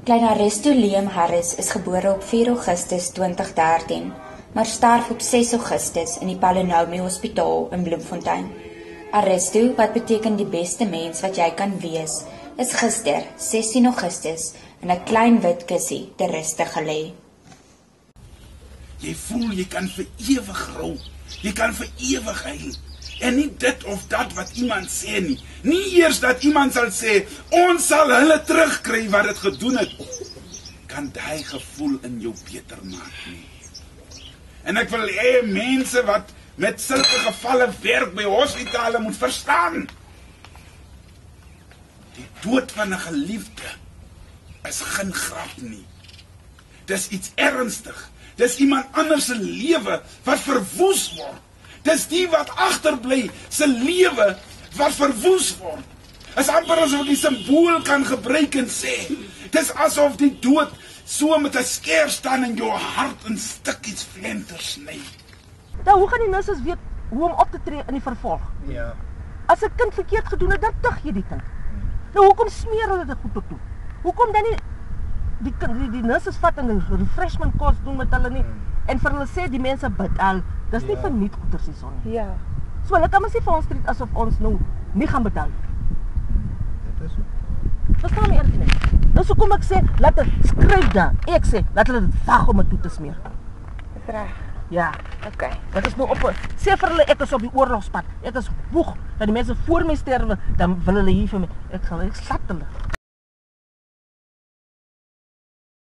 Klein Arresto Liam Harris is gebore op 4 Augustus 2013, maar sterf op 6 Augustus in die Palinomi Hospitaal in Bloemfontein. Arresto, wat beteken die beste mens wat jy kan wees, is gister, 16 Augustus, in 'n klein wit kussie te ruste gelê. Jy voel jy kan vir ewig rou, jy kan vir ewig huil. En nie dit of dat wat iemand sê nie. Nie eers dat iemand sal sê, ons sal hulle terugkry wat dit gedoen het. Kan daai gevoel in jou beter maak nie. En ek wil hê mense wat met sulke gevalle werk by hospitale moet verstaan. Die dood van 'n geliefde is geen grap nie. Dis iets ernstig. Dis iemand anders se lewe wat verwoes word. Dis die wat agterbly, se lewe wat verwoes word. Is amper asof ek die simbool kan gebruik en sê, dis asof die dood so met 'n skeer staan in jou hart en stukkies flenters sny. Nou, hoe gaan die nurses weet hoe om op te tree in die vervolg? Ja. As 'n kind verkeerd gedoen het, dan tug jy die kind. Nou, hoekom smeer hulle dit goed op toe? Hoekom dan nie die nurses vat en 'n refreshment kos doen met hulle nie? En vir hulle sê die mense betaal. Dis nie verniet goeders hier son nie. Ja. So hulle kan mos nie vir ons treat asof ons nou nie gaan betaal. Dit is so. Verstaan my eerlik nie. Nou so kom ek sê, laat hulle skryf daar. Ek sê, laat hulle dit wag om dit toe te smeer. Dis reg. Ja. Okay. Dit is nou op. Sê vir hulle ek is op die oorlogspad. Ek is woeg dat die mense voor my sterwe, dan wil hulle hier vir my. Ek sal slat hulle.